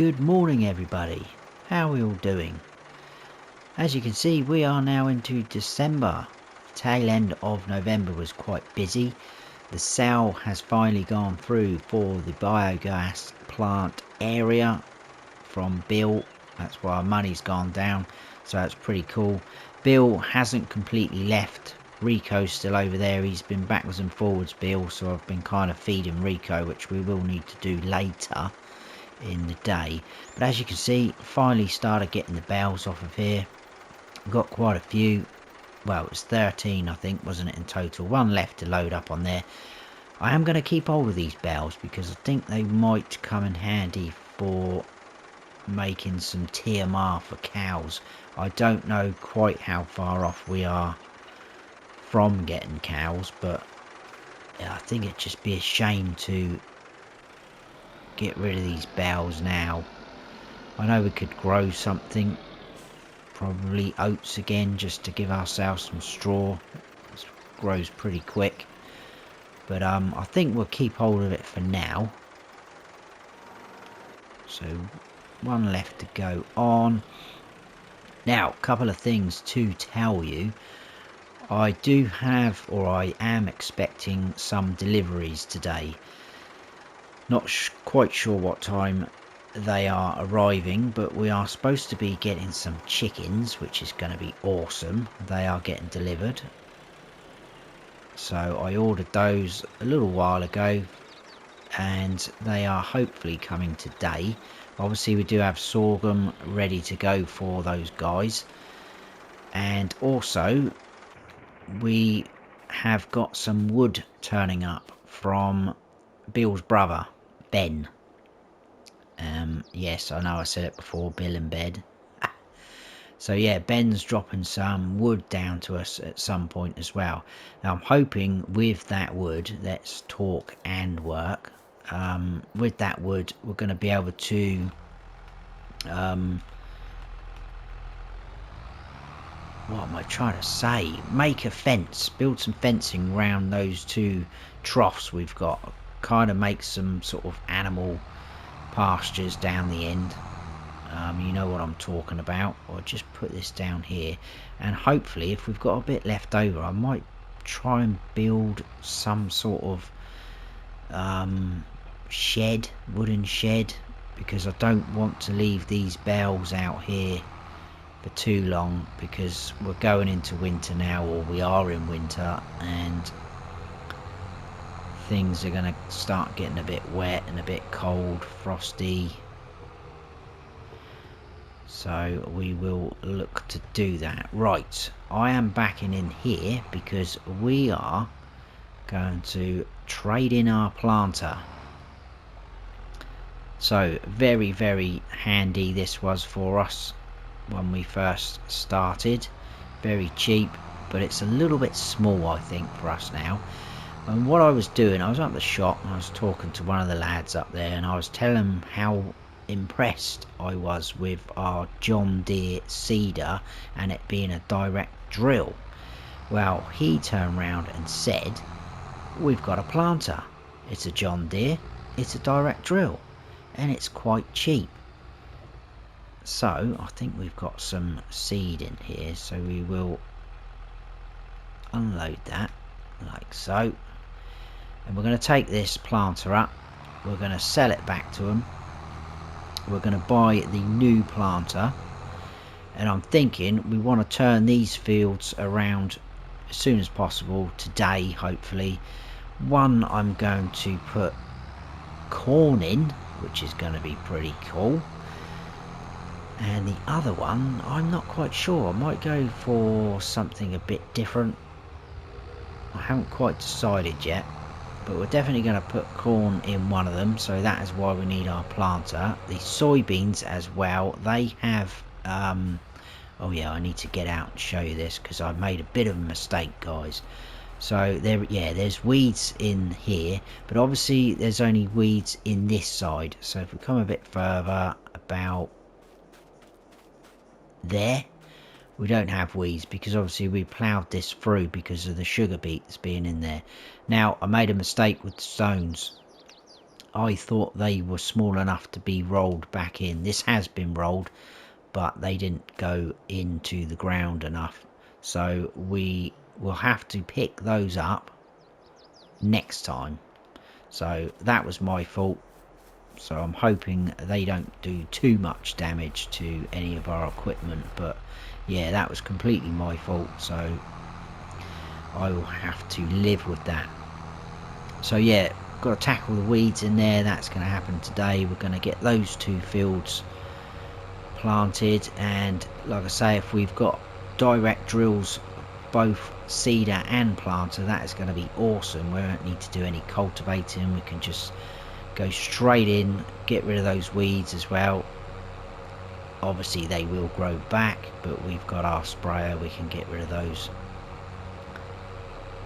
Good morning everybody, how are we all doing? As you can see, we are now into December. The tail end of November was quite busy. The sale has finally gone through for the biogas plant area from Bill. That's why our money's gone down, so that's pretty cool. Bill hasn't completely left. Rico's still over there. He's been backwards and forwards, Bill, so I've been kind of feeding Rico, which we will need to do later in the day. But as you can see, finally started getting the bales off of here. Got quite a few. Well, it was 13 I think, wasn't it, in total. One left to load up on there. I am going to keep hold of these bales because I think they might come in handy for making some TMR for cows. I don't know quite how far off we are from getting cows, but yeah, I think it'd just be a shame to get rid of these bales now. I know we could grow something, probably oats again, just to give ourselves some straw. It grows pretty quick, but I think we'll keep hold of it for now. So one left to go on. Now, a couple of things to tell you. I do have, or I am expecting some deliveries today. Not quite sure what time they are arriving, but we are supposed to be getting some chickens, which is going to be awesome. They are getting delivered. So I ordered those a little while ago, and they are hopefully coming today. Obviously we do have sorghum ready to go for those guys, and also we have got some wood turning up from Bill's brother Ben. Yes, I know I said it before, Bill and Ben. So yeah, Ben's dropping some wood down to us at some point as well. Now I'm hoping with that wood, let's talk and work. With that wood, we're going to be able to what am I trying to say? Make a fence, build some fencing around those two troughs we've got. Kind of make some sort of animal pastures down the end. You know what I'm talking about. I'll just put this down here, and hopefully if we've got a bit left over, I might try and build some sort of shed, wooden shed, because I don't want to leave these bales out here for too long, because we're going into winter now, or we are in winter, and things are going to start getting a bit wet and a bit cold, frosty. So we will look to do that. Right, I am backing in here because we are going to trade in our planter. So very, very handy this was for us when we first started. Very cheap, but it's a little bit small I think for us now. And what I was doing, I was at the shop and I was talking to one of the lads up there, and I was telling him how impressed I was with our John Deere seeder and it being a direct drill. Well, he turned around and said, we've got a planter, it's a John Deere, it's a direct drill, and it's quite cheap. So I think we've got some seed in here, so we will unload that like so, and we're going to take this planter up, we're going to sell it back to them, we're going to buy the new planter, and I'm thinking we want to turn these fields around as soon as possible today, hopefully. One, I'm going to put corn in, which is going to be pretty cool, and the other one I'm not quite sure. I might go for something a bit different. I haven't quite decided yet, but we're definitely going to put corn in one of them, so that is why we need our planter. The soybeans as well, they have oh yeah, I need to get out and show you this because I made a bit of a mistake, guys. So there, yeah, there's weeds in here, but obviously there's only weeds in this side. So if we come a bit further, about there, we don't have weeds because obviously we ploughed this through because of the sugar beets being in there. Now I made a mistake with the stones. I thought they were small enough to be rolled back in. This has been rolled, but they didn't go into the ground enough, so we will have to pick those up next time. So that was my fault, so I'm hoping they don't do too much damage to any of our equipment. But yeah, that was completely my fault, so I will have to live with that. So yeah, got to tackle the weeds in there. That's going to happen today. We're going to get those 2 fields planted, and like I say, if we've got direct drills both seeder and planter, that is going to be awesome. We don't need to do any cultivating. We can just go straight in, get rid of those weeds as well. Obviously they will grow back, but we've got our sprayer, we can get rid of those.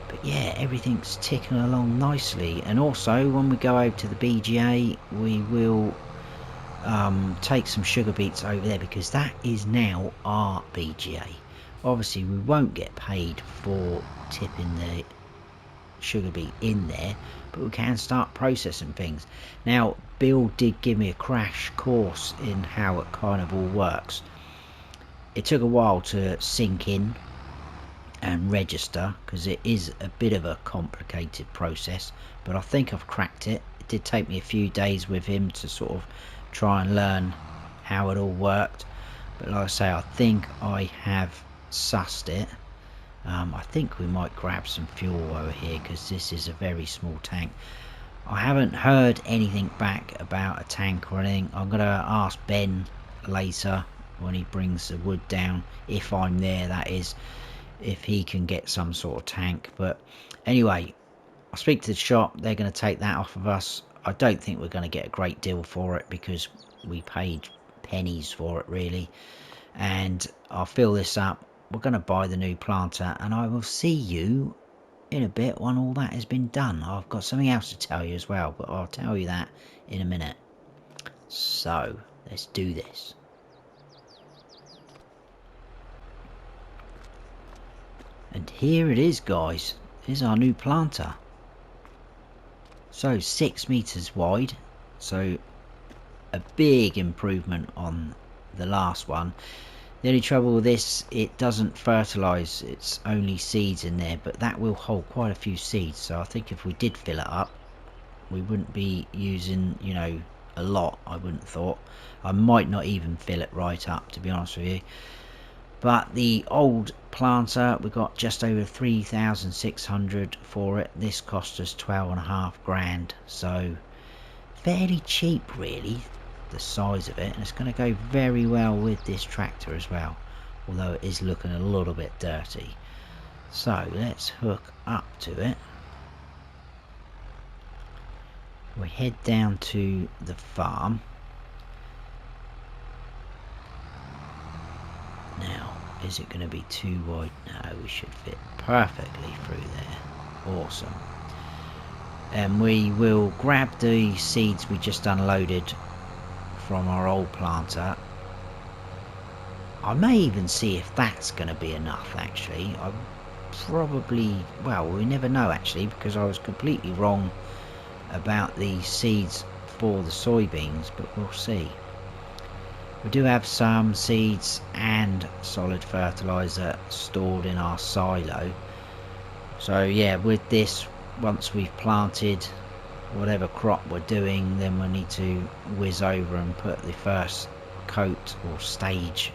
But yeah, everything's ticking along nicely. And also when we go over to the BGA, we will take some sugar beets over there, because that is now our BGA. Obviously we won't get paid for tipping the sugar beet in there, but we can start processing things. Now Bill did give me a crash course in how it kind of all works. It took a while to sink in and register, because it is a bit of a complicated process, but I think I've cracked it. It did take me a few days with him to sort of try and learn how it all worked, but like I say, I think I have sussed it. I think we might grab some fuel over here, because this is a very small tank. I haven't heard anything back about a tank or anything. I'm going to ask Ben later when he brings the wood down, if I'm there that is, if he can get some sort of tank. But anyway, I'll speak to the shop. They're going to take that off of us. I don't think we're going to get a great deal for it, because we paid pennies for it really. And I'll fill this up. We're going to buy the new planter, and I will see you in a bit when all that has been done. I've got something else to tell you as well, but I'll tell you that in a minute. So let's do this. And here it is, guys. Here's our new planter. So 6 meters wide, so a big improvement on the last one. The only trouble with this, it doesn't fertilize, it's only seeds in there, but that will hold quite a few seeds. So I think if we did fill it up, we wouldn't be using, you know, a lot. I wouldn't have thought. I might not even fill it right up, to be honest with you. But the old planter, we got just over 3,600 for it. This cost us 12.5 grand, so fairly cheap really, the size of it, and it's going to go very well with this tractor as well, although it is looking a little bit dirty. So let's hook up to it. We head down to the farm. Now, is it going to be too wide? No, we should fit perfectly through there. Awesome. And we will grab the seeds we just unloaded from our old planter. I may even see if that's going to be enough actually. I probably, well, we never know actually, because I was completely wrong about the seeds for the soybeans, but we'll see. We do have some seeds and solid fertilizer stored in our silo. So yeah, with this, once we've planted whatever crop we're doing, then we'll need to whiz over and put the first coat or stage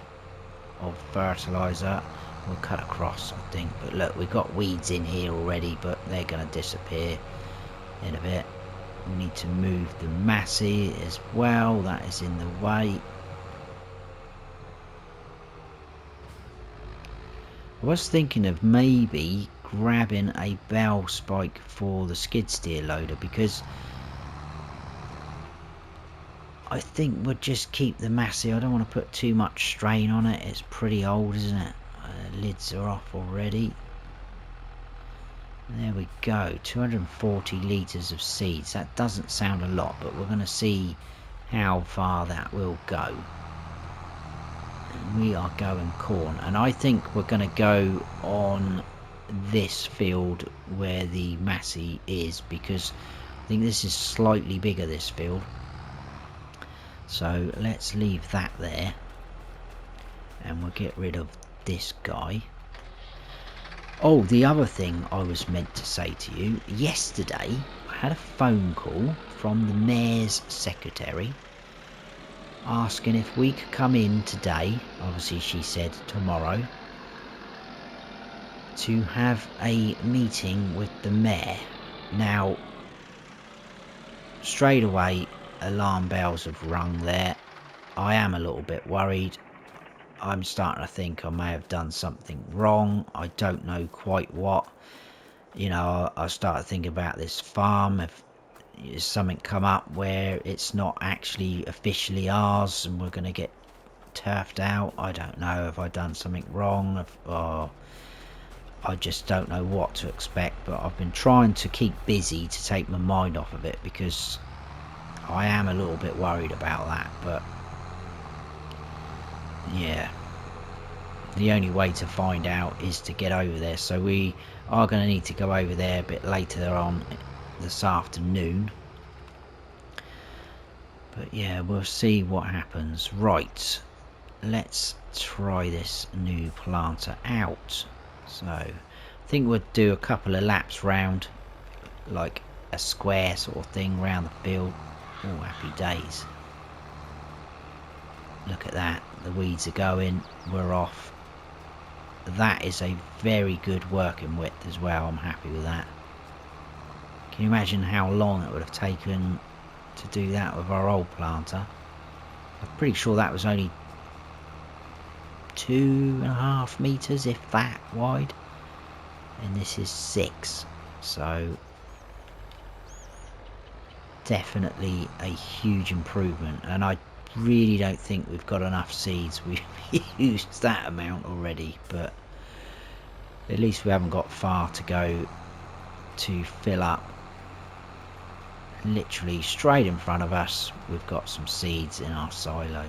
of fertilizer. We'll cut across, I think. But look, we've got weeds in here already, but they're going to disappear in a bit. We need to move the massey as well, that is in the way. I was thinking of maybe grabbing a bell spike for the skid steer loader, because I think we'll just keep the massey. I don't want to put too much strain on it. It's pretty old, isn't it? Lids are off already. There we go, 240 litres of seeds. That doesn't sound a lot, but we're going to see how far that will go. And we are going corn, and I think we're going to go on this field where the massey is, because think this is slightly bigger, this field. So let's leave that there. And we'll get rid of this guy. Oh, the other thing I was meant to say to you. Yesterday, I had a phone call from the mayor's secretary asking if we could come in today, obviously she said tomorrow, to have a meeting with the mayor. Now, straight away, alarm bells have rung there. I am a little bit worried. I'm starting to think I may have done something wrong. I don't know quite what. You know, I started thinking about this farm. If something come up where it's not actually officially ours and we're going to get turfed out, I don't know if I've done something wrong, or I just don't know what to expect. But I've been trying to keep busy to take my mind off of it, because I am a little bit worried about that. But yeah, the only way to find out is to get over there, so we are going to need to go over there a bit later on this afternoon. But yeah, we'll see what happens. Right, let's try this new planter out. So I think we'll do a couple of laps round, like a square sort of thing round the field. Oh, happy days. Look at that, the weeds are going, we're off. That is a very good working width as well. I'm happy with that. Can you imagine how long it would have taken to do that with our old planter? I'm pretty sure that was only 2.5 meters, if that, wide, and this is 6. So definitely a huge improvement, and I really don't think we've got enough seeds. We've used that amount already, but at least we haven't got far to go to fill up. Literally straight in front of us, we've got some seeds in our silo.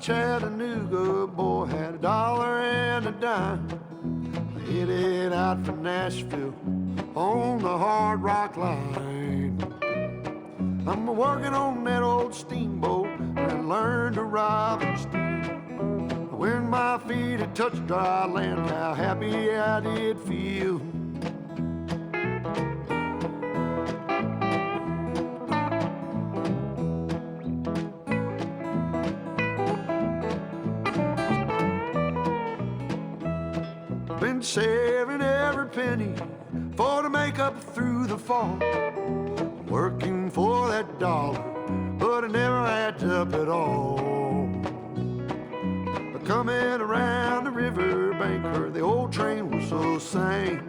Chattanooga, boy had $1 and a dime. Headed out for Nashville on the Hard Rock Line. I'm working on that old steamboat and learned to rob and steal. When my feet had touched dry land, how happy I did feel. Been saving every penny for to make up through the fall. Working for that dollar, but it never adds up at all. Coming around the river bank, heard the old train whistle sing.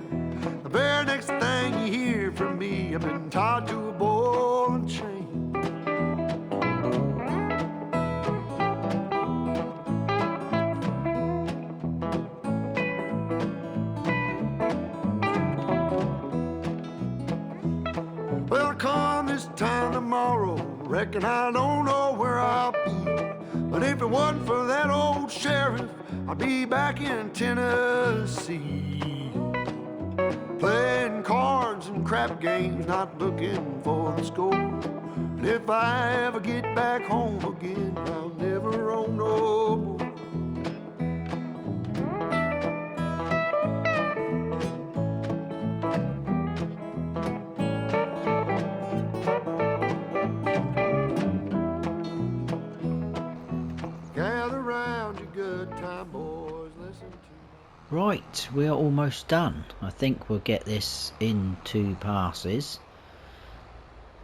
The very next thing you hear from me, I've been tied to a ball and chain. Time tomorrow, reckon I don't know where I'll be. But if it wasn't for that old sheriff, I'd be back in Tennessee, playing cards and crap games, not looking for the score. And if I ever get back home again, I'll never own no more. Right, we're almost done. I think we'll get this in 2 passes.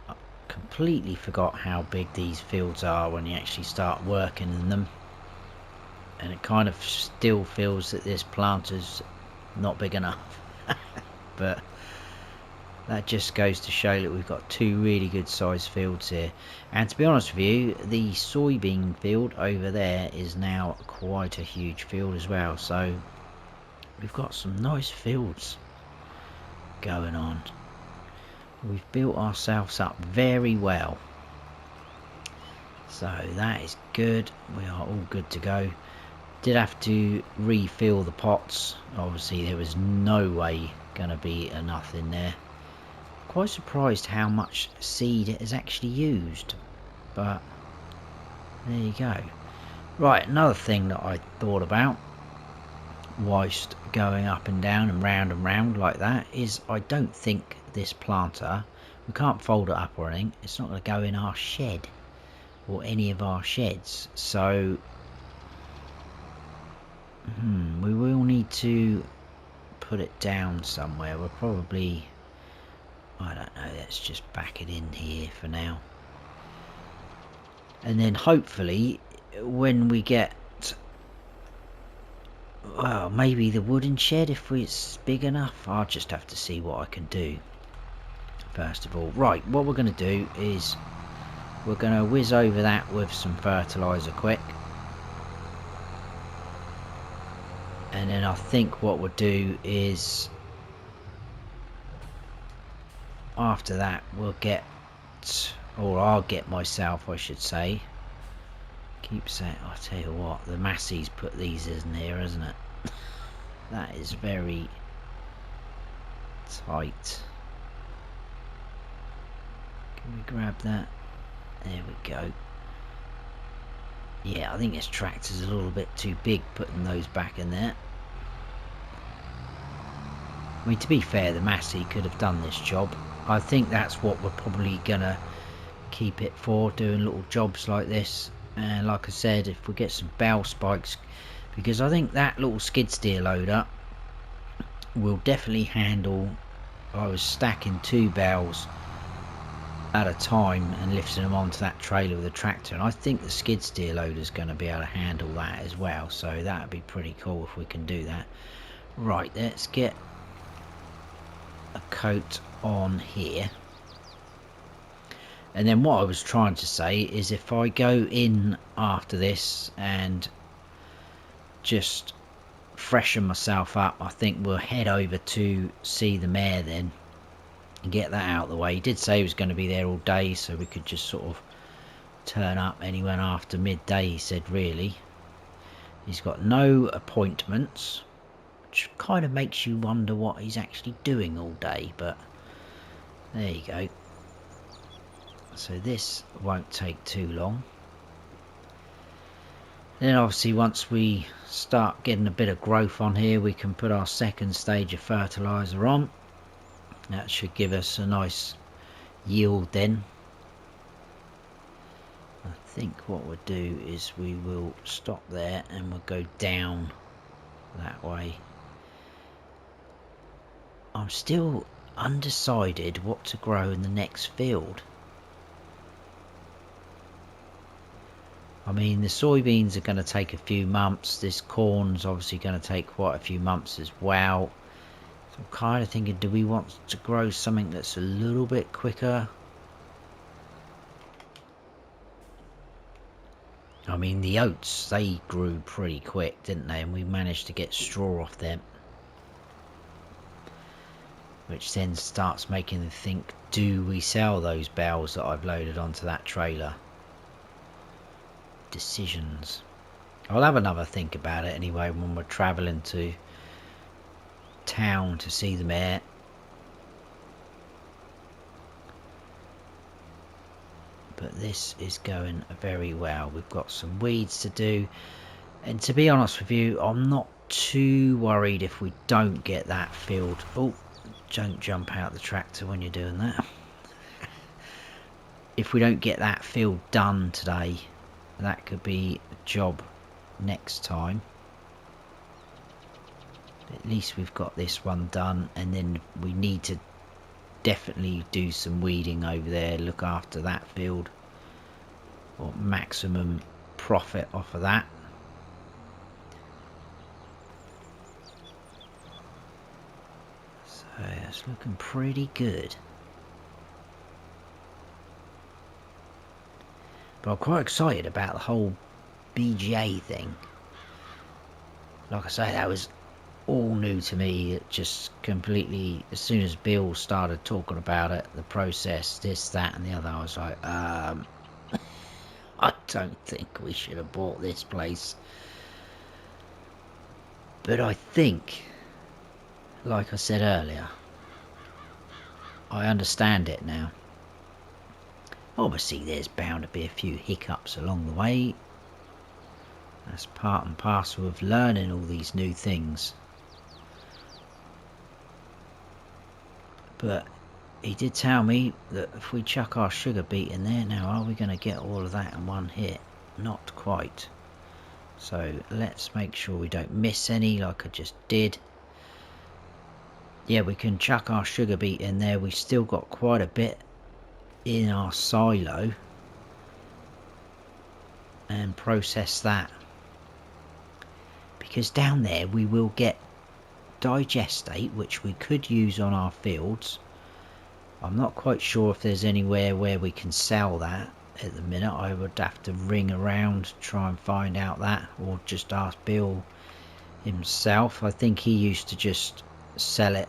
I completely forgot how big these fields are when you actually start working in them. And it kind of still feels that this planter's not big enough. But that just goes to show that we've got 2 really good sized fields here. And to be honest with you, the soybean field over there is now quite a huge field as well. So we've got some nice fields going on. We've built ourselves up very well, so that is good. We are all good to go. Did have to refill the pots. Obviously there was no way going to be enough in there. Quite surprised how much seed it has actually used, but there you go. Right, another thing that I thought about whilst going up and down and round like that is I don't think this planter, we can't fold it up or anything, it's not going to go in our shed or any of our sheds, so we will need to put it down somewhere. We'll probably, I don't know, let's just back it in here for now, and then hopefully when we get, well, maybe the wooden shed if it's big enough. I'll just have to see what I can do first of all. Right, what we're going to do is we're going to whiz over that with some fertilizer quick, and then I think what we'll do is after that we'll get, or I'll get myself, I should say, keep saying, I'll tell you what, the Massey's put these in here, isn't it? That is very tight. Can we grab that? There we go. Yeah, I think this tractor's a little bit too big putting those back in there. I mean, to be fair, the Massey could have done this job. I think that's what we're probably gonna keep it for, doing little jobs like this. And like I said, if we get some bell spikes, because I think that little skid steer loader will definitely handle, I was stacking 2 bells at a time and lifting them onto that trailer with the tractor, and I think the skid steer loader is going to be able to handle that as well, so that would be pretty cool if we can do that. Right, let's get a coat on here. And then what I was trying to say is if I go in after this and just freshen myself up, I think we'll head over to see the mayor then and get that out of the way. He did say he was going to be there all day, so we could just sort of turn up anywhere after midday, he said. Really, he's got no appointments, which kind of makes you wonder what he's actually doing all day, but there you go. So this won't take too long. Then obviously once we start getting a bit of growth on here, we can put our second stage of fertilizer on. That should give us a nice yield then. I think what we'll do is we will stop there and we'll go down that way. I'm still undecided what to grow in the next field. I mean, the soybeans are going to take a few months. This corn's obviously going to take quite a few months as well. So I'm kind of thinking, do we want to grow something that's a little bit quicker? I mean, the oats, they grew pretty quick, didn't they? And we managed to get straw off them, which then starts making them think, do we sell those bales that I've loaded onto that trailer? Decisions. I'll have another think about it anyway when we're travelling to town to see the mayor. But this is going very well. We've got some weeds to do, and to be honest with you, I'm not too worried if we don't get that field. Oh, don't jump out the tractor when you're doing that. If we don't get that field done today, that could be a job next time. At least we've got this one done, and then we need to definitely do some weeding over there, look after that field, or maximum profit off of that. So it's looking pretty good. But I'm quite excited about the whole BGA thing. Like I say, that was all new to me. It just completely, as soon as Bill started talking about it, the process, this, that and the other, I was like, I don't think we should have bought this place. But I think, like I said earlier, I understand it now. Obviously there's bound to be a few hiccups along the way. That's part and parcel of learning all these new things. But he did tell me that if we chuck our sugar beet in there, now are we going to get all of that in one hit? Not quite. So let's make sure we don't miss any like I just did. Yeah, we can chuck our sugar beet in there. We've still got quite a bit in our silo. And process that. Because down there we will get digestate, which we could use on our fields. I'm not quite sure if there's anywhere where we can sell that at the minute. I would have to ring around, try and find out that, or just ask Bill himself. I think he used to just sell it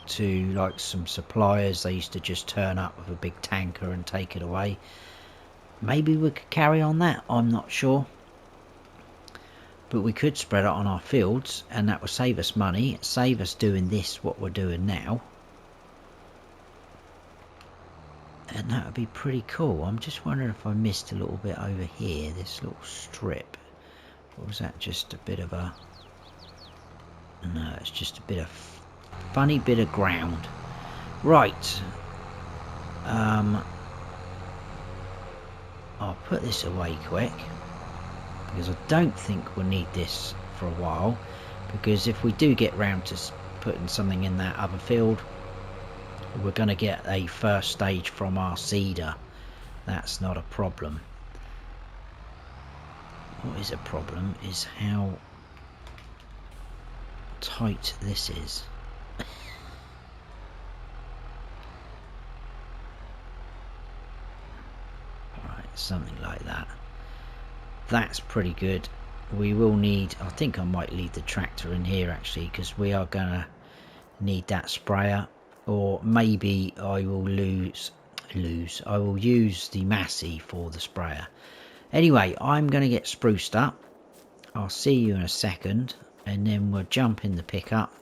to like some suppliers. They used to just turn up with a big tanker and take it away. Maybe we could carry on that, I'm not sure. But we could spread it on our fields, and that would save us money, save us doing this, what we're doing now. And that would be pretty cool. I'm just wondering if I missed a little bit over here, this little strip. Or was that just a bit of a... No, it's just a bit of funny bit of ground. Right. I'll put this away quick. Because I don't think we'll need this for a while. Because if we do get round to putting something in that other field, we're going to get a first stage from our seeder. That's not a problem. What is a problem is how tight this is. Alright, something like that. That's pretty good. We will need, I think I might leave the tractor in here actually, because we are going to need that sprayer. Or maybe I will I will use the Massey for the sprayer. Anyway, I'm going to get spruced up. I'll see you in a second, and then we'll jump in the pickup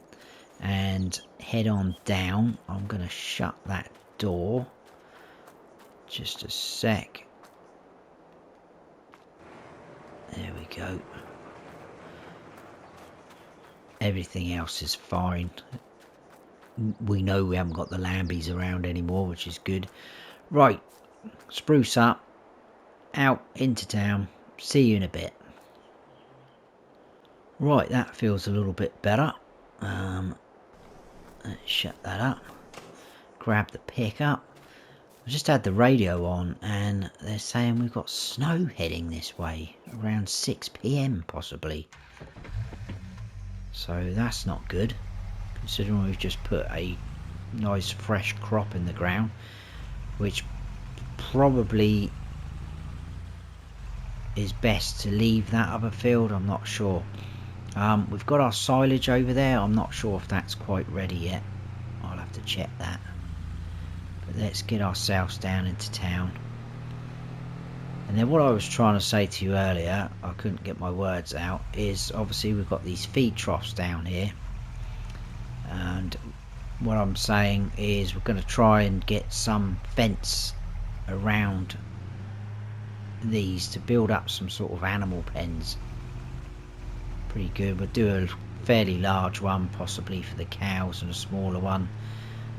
and head on down. I'm going to shut that door. Just a sec. There we go. Everything else is fine. We know we haven't got the lambies around anymore, which is good. Right, spruce up, out into town. See you in a bit. Right, that feels a little bit better. Let's shut that up. Grab the pickup. I just had the radio on and they're saying we've got snow heading this way around 6 PM possibly. So that's not good, considering we've just put a nice fresh crop in the ground, which probably is best to leave that other field. I'm not sure. We've got our silage over there. I'm not sure if that's quite ready yet. I'll have to check that. But let's get ourselves down into town. And then what I was trying to say to you earlier, I couldn't get my words out, is obviously we've got these feed troughs down here. And what I'm saying is we're going to try and get some fence around these to build up some sort of animal pens. Pretty good. We'll do a fairly large one possibly for the cows and a smaller one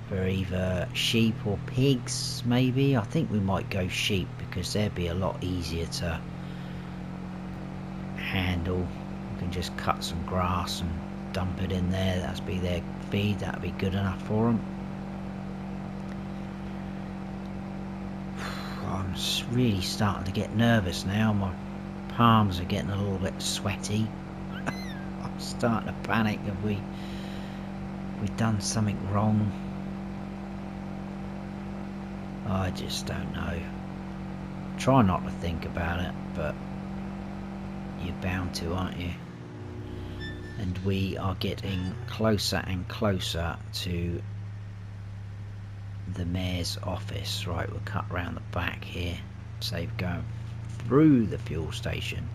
for either sheep or pigs maybe. I think we might go sheep because they'd be a lot easier to handle. We can just cut some grass and dump it in there. That'd be their feed. That'd be good enough for them. I'm really starting to get nervous now. My palms are getting a little bit sweaty. I'm starting to panic. Have we done something wrong? I just don't know. Try not to think about it, but you're bound to, aren't you? and we are getting closer and closer to the mayor's office. Right, we'll cut round the back here, save going through the fuel station.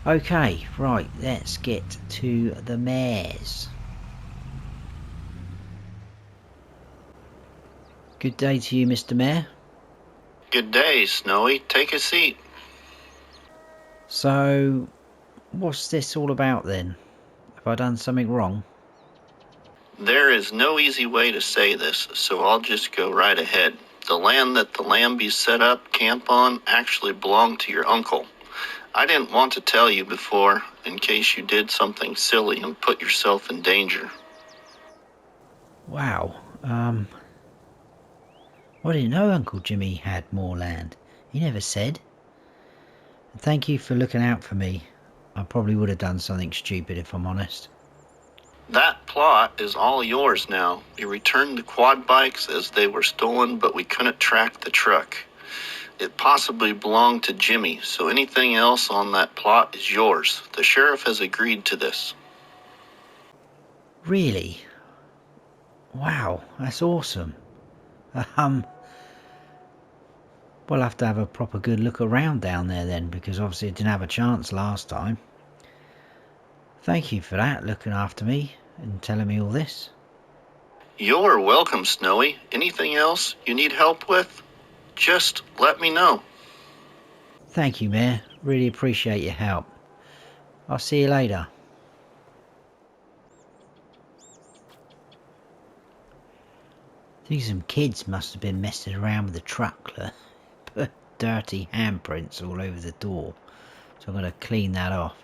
Okay, right, let's get to the mayor's. Good day to you, Mr. Mayor. Good day, Snowy. Take a seat. So, what's this all about then? Have I done something wrong? There is no easy way to say this, so I'll just go right ahead. The land that the Lambies set up camp on actually belonged to your uncle. I didn't want to tell you before, in case you did something silly and put yourself in danger. Wow, I didn't know Uncle Jimmy had more land. He never said. And thank you for looking out for me. I probably would have done something stupid if I'm honest. That plot is all yours now. We returned the quad bikes as they were stolen, but we couldn't track the truck. It possibly belonged to Jimmy, so anything else on that plot is yours. The sheriff has agreed to this. Really? Wow, that's awesome. We'll have to have a proper good look around down there then, because obviously I didn't have a chance last time. Thank you for that, looking after me and telling me all this. You're welcome, Snowy. Anything else you need help with? Just let me know. Thank you, Mayor. Really appreciate your help. I'll see you later. I think some kids must have been messing around with the truck. Put dirty handprints all over the door. So I'm going to clean that off.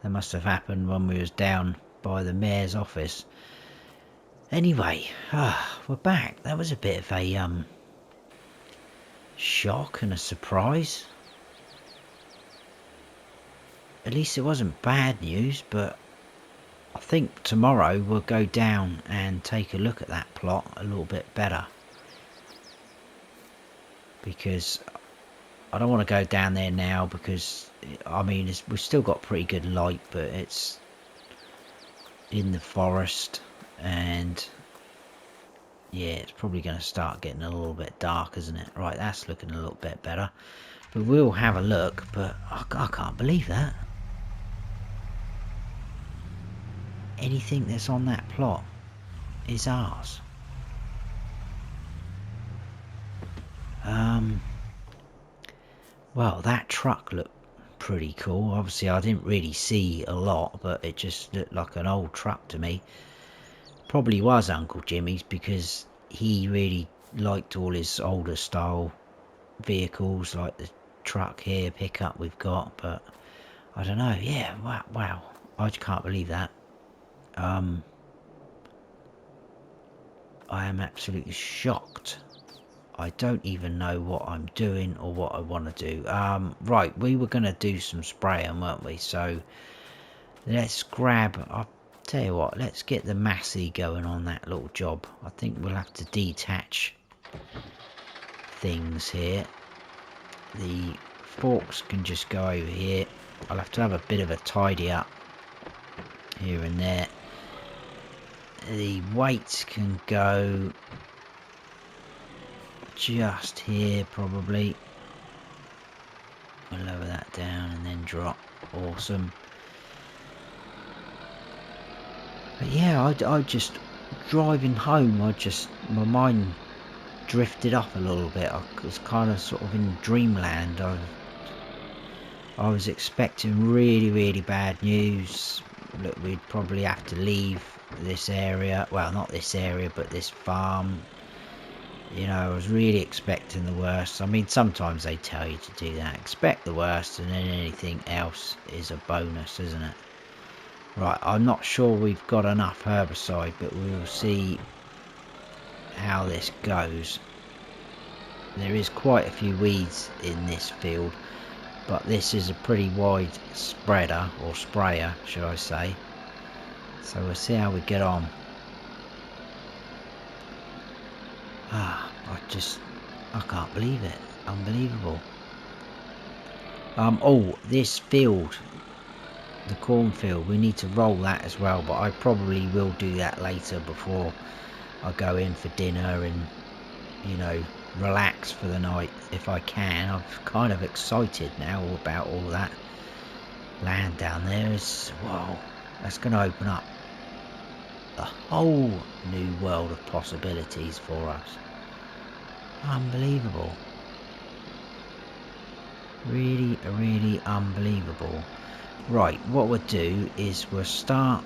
That must have happened when we was down by the mayor's office. Anyway, we're back. That was a bit of a shock and a surprise. At least it wasn't bad news, but I think tomorrow we'll go down and take a look at that plot a little bit better. Because I don't want to go down there now because, I mean, we've still got pretty good light, but it's in the forest and yeah, it's probably going to start getting a little bit dark, isn't it? Right, that's looking a little bit better. But we'll have a look, but I can't believe that. Anything that's on that plot is ours. Well, that truck looked pretty cool. Obviously, I didn't really see a lot, but it just looked like an old truck to me. Probably was Uncle Jimmy's because he really liked all his older style vehicles, like the truck here, pickup we've got. But I don't know. Yeah, wow. I just can't believe that. I am absolutely shocked. I don't even know what I'm doing or what I want to do. Right, we were going to do some spraying, weren't we? So let's grab, I'll tell you what, let's get the Massey going on that little job. I think we'll have to detach things here. The forks can just go over here. I'll have to have a bit of a tidy up here and there. The weights can go just here probably. We'll lower that down and then drop. Awesome. But yeah, I just driving home, my mind drifted off a little bit. I was kind of sort of in dreamland. I was expecting really bad news. Look, we'd probably have to leave this area. Well, not this area, but this farm. You know, I was really expecting the worst. I mean, sometimes they tell you to do that. Expect the worst, and then anything else is a bonus, isn't it? Right, I'm not sure we've got enough herbicide, but we'll see how this goes. There is quite a few weeds in this field, but this is a pretty wide spreader, or sprayer, should I say. So we'll see how we get on. I can't believe it. Unbelievable. Oh, this field the cornfield. We need to roll that as well, but I probably will do that later before I go in for dinner and, you know, relax for the night if I can. I'm kind of excited now about all that land down there. Is, whoa, that's going to open up a whole new world of possibilities for us. Unbelievable. Really, really unbelievable. Right, what we'll do is we'll start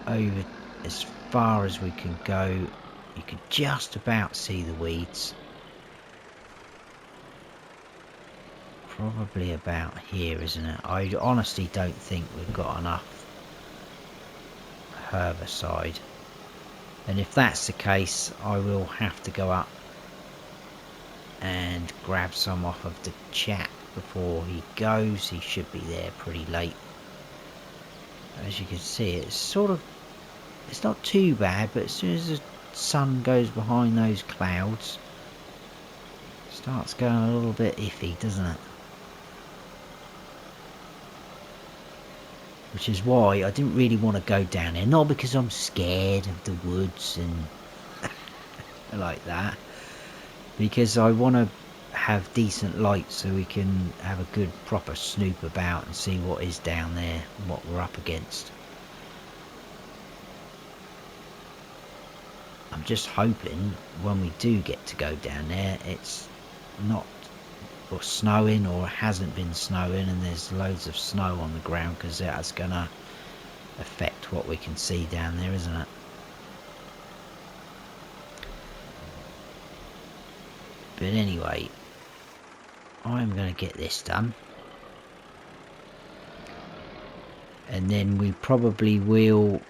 over as far as we can go. You can just about see the weeds. Probably about here, isn't it? I honestly don't think we've got enough herbicide. And if that's the case, I will have to go up and grab some off of the chap before he goes. He should be there pretty late. As you can see, it's sort of, it's not too bad, but as soon as the sun goes behind those clouds, it starts going a little bit iffy, doesn't it? Which is why I didn't really want to go down there. Not because I'm scared of the woods and like that, because I want to have decent light so we can have a good proper snoop about and see what is down there and what we're up against. I'm just hoping when we do get to go down there, it's not or snowing or hasn't been snowing and there's loads of snow on the ground, because that's gonna affect what we can see down there, isn't it? But anyway, I'm gonna get this done, and then we probably will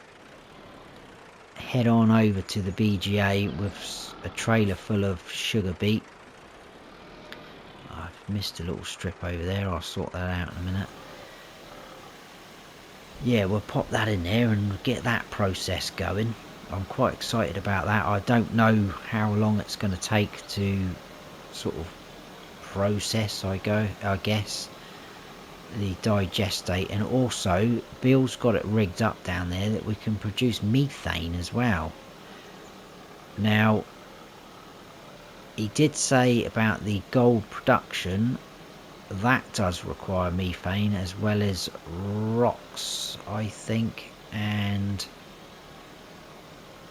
head on over to the BGA with a trailer full of sugar beet. I've missed a little strip over there. I'll sort that out in a minute. Yeah, we'll pop that in there and get that process going. I'm quite excited about that. I don't know how long it's going to take to sort of process, I guess, the digestate. And also, Bill's got it rigged up down there that we can produce methane as well. Now, he did say about the gold production, that does require methane, as well as rocks, I think, and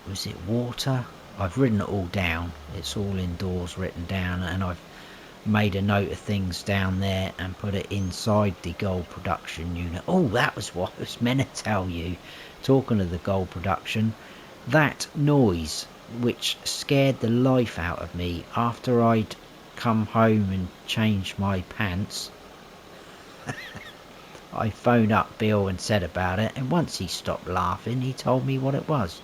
was it water? I've written it all down. It's all indoors written down, and I've made a note of things down there and put it inside the gold production unit. Oh, that was what I was meant to tell you. Talking of the gold production, that noise which scared the life out of me after I'd come home and changed my pants. I phoned up Bill and said about it, and once he stopped laughing, he told me what it was.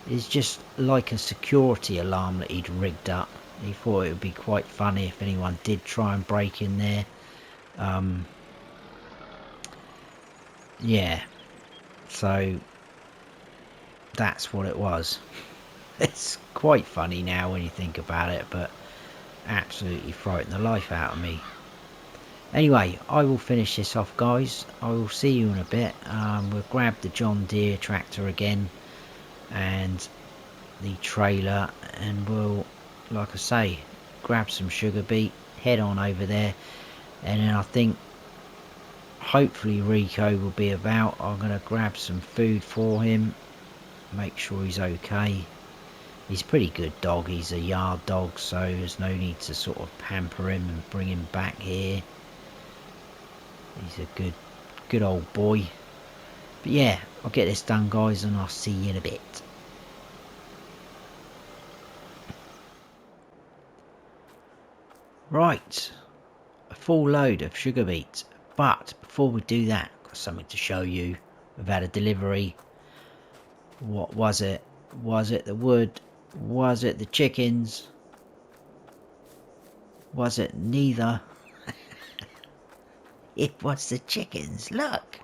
It's just like a security alarm that he'd rigged up. He thought it would be quite funny if anyone did try and break in there. Yeah, so that's what it was. It's quite funny now when you think about it, but absolutely frightened the life out of me. Anyway, I will finish this off, guys. I will see you in a bit. We'll grab the John Deere tractor again and the trailer, and we'll, like I say, grab some sugar beet, head on over there, and then I think hopefully Rico will be about. I'm going to grab some food for him, make sure he's okay. He's a pretty good dog. He's a yard dog, so there's no need to sort of pamper him and bring him back here. He's a good old boy. But yeah, I'll get this done, guys, and I'll see you in a bit. Right, a full load of sugar beet. But before we do that, I've got something to show you. We've had a delivery. What was it? Was it the wood? Was it the chickens? Was it neither? It was the chickens, look.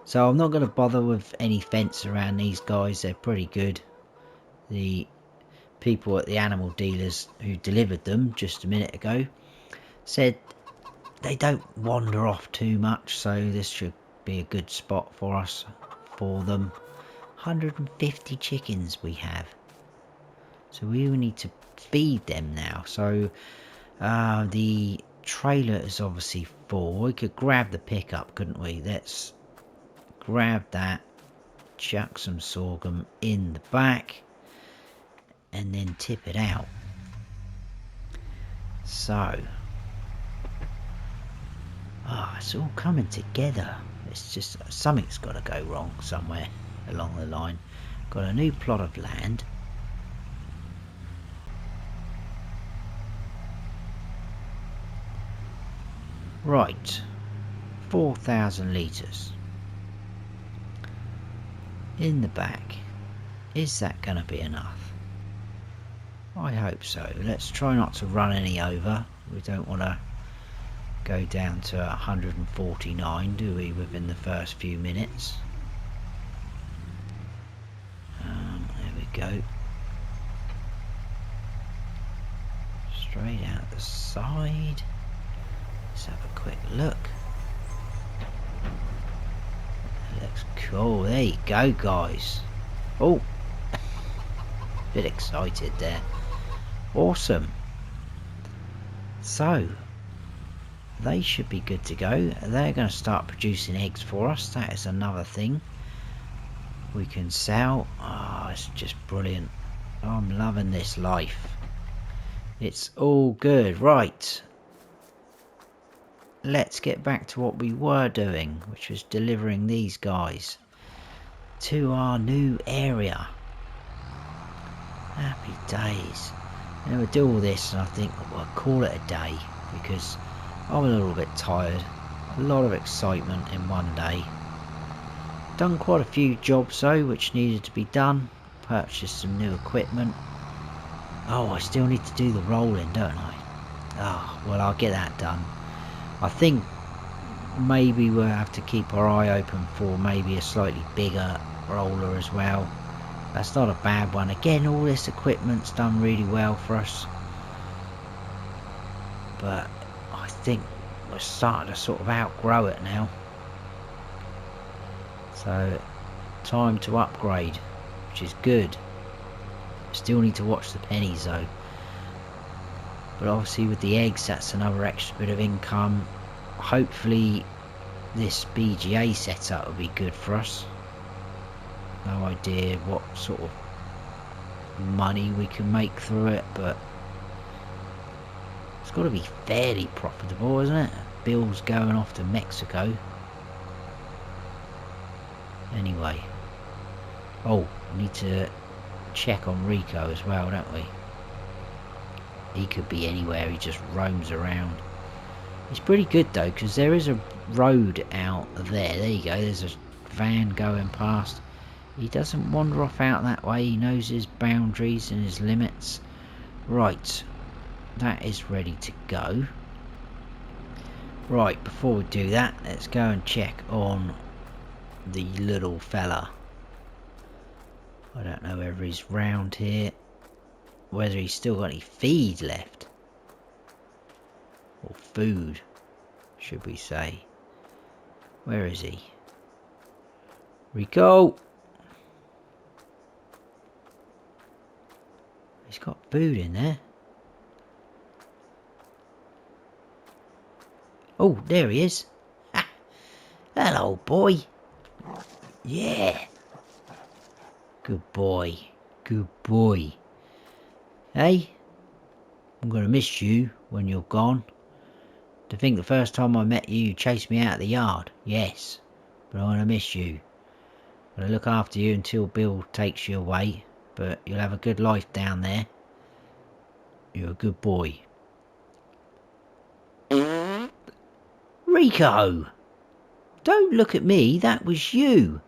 So I'm not going to bother with any fence around these guys. They're pretty good. The people at the animal dealers who delivered them just a minute ago said they don't wander off too much, so this should be a good spot for us, for them. 150 chickens we have, so we will need to feed them now. So the trailer is obviously full. We could grab the pickup, couldn't we? Let's grab that, chuck some sorghum in the back, and then tip it out. So it's all coming together. It's just something's got to go wrong somewhere along the line. Got a new plot of land. Right, 4,000 litres in the back. Is that going to be enough? I hope so. Let's try not to run any over. We don't want to go down to 149, do we, within the first few minutes? There we go. Straight out the side. Let's have a quick look. That looks cool. There you go, guys. Oh, bit excited there. Awesome. So they should be good to go. They're going to start producing eggs for us. That is another thing we can sell. Oh, it's just brilliant. I'm loving this life. It's all good. Right, let's get back to what we were doing, which was delivering these guys to our new area. Happy days. And we'll do all this, and I think we'll call it a day, because I'm a little bit tired. A lot of excitement in one day. Done quite a few jobs though, which needed to be done. Purchased some new equipment. Oh, I still need to do the rolling, don't I? Oh, well, I'll get that done. I think maybe we'll have to keep our eye open for maybe a slightly bigger roller as well. That's not a bad one. Again, all this equipment's done really well for us, but I think we're starting to sort of outgrow it now. So time to upgrade, which is good. Still need to watch the pennies though. But obviously with the eggs, that's another extra bit of income. Hopefully this BGA setup will be good for us. No idea what sort of money we can make through it, but it's got to be fairly profitable, isn't it? Bills going off to Mexico. Anyway. Oh, we need to check on Rico as well, don't we? He could be anywhere, he just roams around. It's pretty good though, because there is a road out there. There you go, there's a van going past. He doesn't wander off out that way. He knows his boundaries and his limits. Right, that is ready to go. Right, before we do that, let's go and check on the little fella. I don't know whether he's round here, whether he's still got any feed left, or food, should we say. Where is he? Rico! He's got food in there. Oh, there he is. Ha. Hello, boy. Yeah. Good boy. Good boy. Hey? I'm going to miss you when you're gone. To think the first time I met you, you chased me out of the yard. Yes. But I'm going to miss you. I'm going to look after you until Bill takes you away. But you'll have a good life down there. You're a good boy. Rico! Don't look at me, that was you.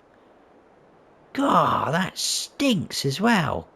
God, that stinks as well.